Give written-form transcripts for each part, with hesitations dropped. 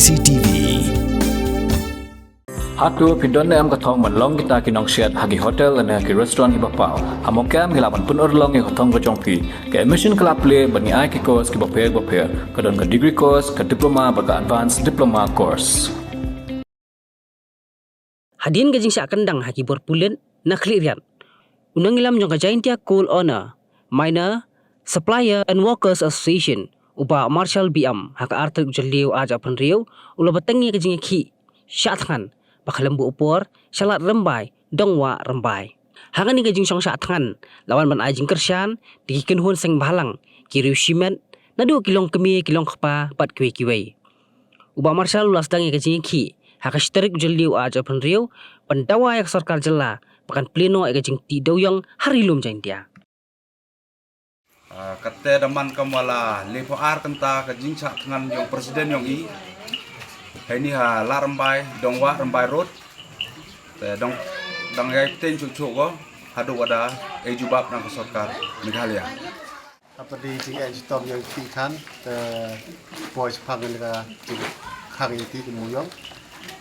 CCTV. Hatu pindon am kathong man long kita kinong shed hagi hotel and hagi restaurant ibapau. Hamokam hilapan pun orlong e kathong kajongpi. Ke emission club play bani ai ki course ki baper kadon ka degree course ka diploma baga advanced diploma course. Hadian gajing syak kendang haki berpulen na klirian. Unang ilam jong kajaintia cool owner, minor, supplier and workers association, uba Marshall Biam, haka arthur ujaliu aja penriu, ula batengi gajing ki, syatkan, bakalembu upor, syalat rembai, dongwa rembai. Hangan ni gajing syong syatkan, lawan man ajing kersian, dikikin hun seng balang, kiriu simen, nadu kilong kemi kilong kapa, bat kiwe. Uba Marshall ulas dangi gajing ki, haka shtarik ujaliu aja penriu, pendawa yak sarkar jela, pakan pleno ay gajing tidaw yang harilum jaintia. Kate daman kamala lepo ar kanta ka jingsa ngan yung presiden yung i ini ha la rambai dongwa rambai road te dong gai ten chu ko hadu wada e jubab nang sarkar Meghalaya apa di jing tom yang kan te boys pangan ka jing khang ti muyong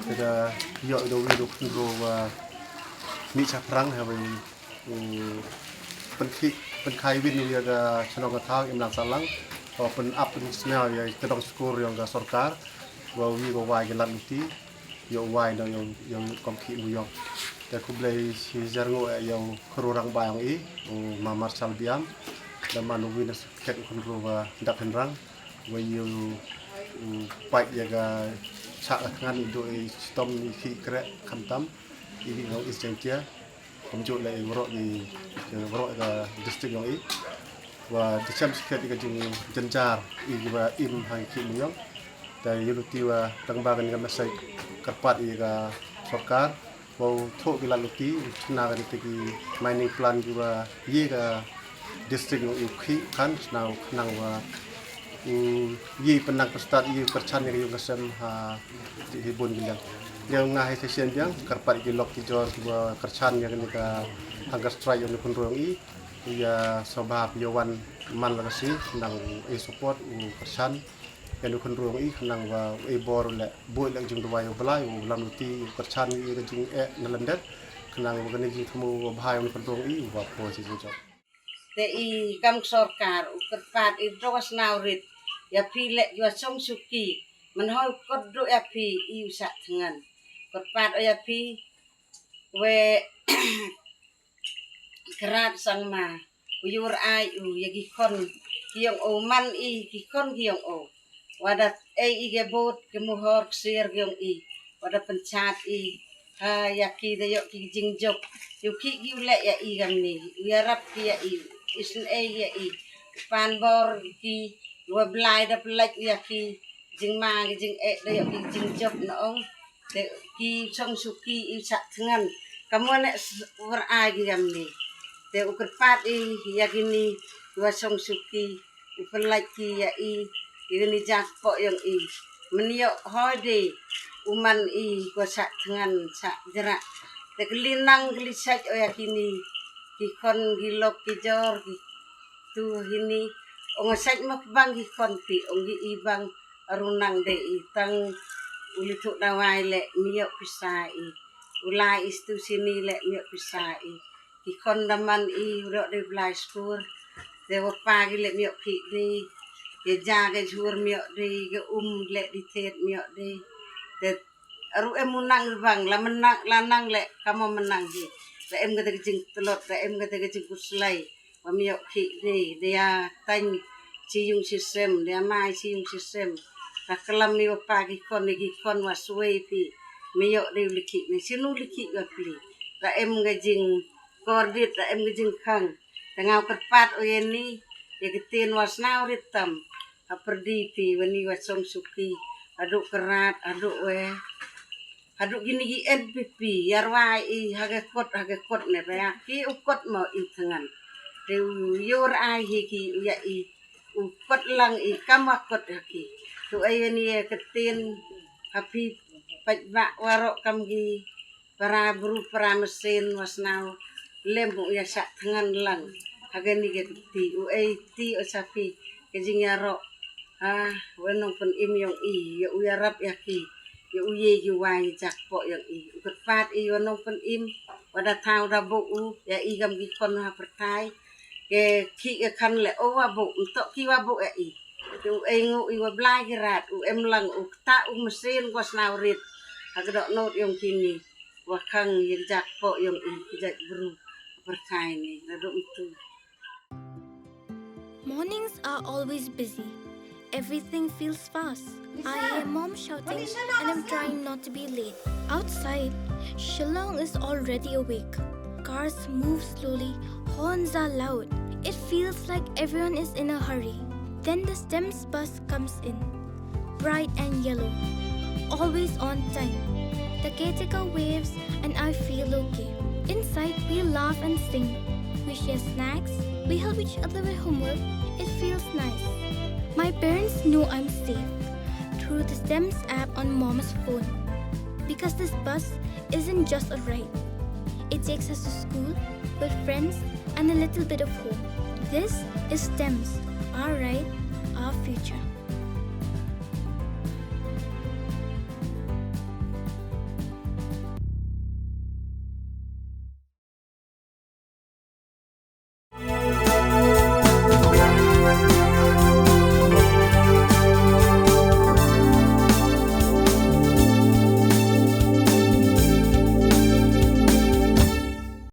te da yo do wi do kunro wa mi cha prang ha wi pen kai win ya ga chano ka thang im lang salang o pen up pen smell ya kedong skor yang ga sarkar wa wi go wai ga laluti yo wai no yang komki muyong te ku blai si jarngo yang kerurang bayang i ma Marshall Biam da manu win ket kunro wa dak henrang wa yu pai ya ga cha ngan do stom ki kre khamtam ini no isentia komjo lai worok ni worok ka district yang i wa dicam sikit ka jing jenjar i ba im hang ki muyong da yuti wa tangbagan ka masai karpat i ka sarkar wa tho ki laluti na ka ti mining plan ki ba ye ka district yang i khi kan now nang wa ye penang start ye perchan yang ngasem ha di hibun gilang yang ngah session yang karpat ki lok ki jor ki kerchan yang ni ka angka strike yang pun ruang i ya sebab yawan man lagi nang e support kerchan yang pun ruang i nang wa e bor le boy lang jing dua yo belai lamuti kerchan i ka jing nalandet nang wa ni jing thmu bhai yang pun ruang i wa po si jo te i kam sarkar karpat i drogas naurit ya pilek yo song suki menhoi kodro ya pi i usak tengan Perpat oya pi we kerat sang ma uyur ai yagi kon kiong o man i kikon kiong o wadat ige bot kemuhor ksir kiong i wadat pencat i ha yaki de yok ki jingjok yuki giule ya i gamni uyarap ki ya i isun ya i panbor ki wa blai da plek yaki jingma jing de yok ki jingjok noong ki song suki i sak tengan kamu nek berai gamni te ukerpat i yakini dua song suki upelak ki ya i ini jakpo yang i meniok hode uman i ko sak tengan sak jerak te kelinang kelisak o yakini ki kon gilok ki jor ki tu hini ongosak mak bang ki kon pi ongi ibang runang de i tang ulituk dawai le miok pisai ulai istu sini le miok pisai ikon daman i urok de blai spur de pagi le miok ki de ke jaga jur miok de ke le di tet miok de aru emunang bang la menang lanang le kamu menang di le em kata jing telot le em kata jing kuslai wa miok ki de dia tang ciung sistem dia mai ciung sistem kalam ni pagi kon waswe pi meyok de liki ni sinu liki gapli la em ngajing kordit la em ngajing khang tengau kerpat oyeni ya ketin wasnau ritam aperdi pi wani wasong suki aduk kerat aduk we aduk gini gi NPP yarwai i haga kot ne ba ki ukot mo i tengan de yor ai hiki ya i ukot lang i kamakot haki tu ayani ketin api pajba warok kamgi para buru para mesin wasnau lemu ya sak tengan lang hagani get ti u ai ti o sapi kejing yarok wenong pen im yong i ya uyarap ya ki ya uye yu wai jak po yang i ukat fat i wenong pen im wada tau da bu u ya i gam gi kon ha pertai ke ki ke kan le o wa bu untuk ki wa bu i tu engu i wa blai ki rat u em lang u ta u mesin was naurit agak not yong kini wa kang yin jak po yong i jak bru pertai ni raduk itu. Mornings are always busy. Everything feels fast. I hear mom shouting and I'm trying not to be late. Outside, Shillong is already awake. Cars move slowly, horns are loud. It feels like everyone is in a hurry. Then the STEMS bus comes in, bright and yellow, always on time. The caretaker waves and I feel okay. Inside, we laugh and sing. We share snacks, we help each other with homework. It feels nice. My parents know I'm safe through the STEMS app on Mom's phone. Because this bus isn't just a ride. It takes us to school, with friends, and a little bit of home. This is STEMS, our ride, our future.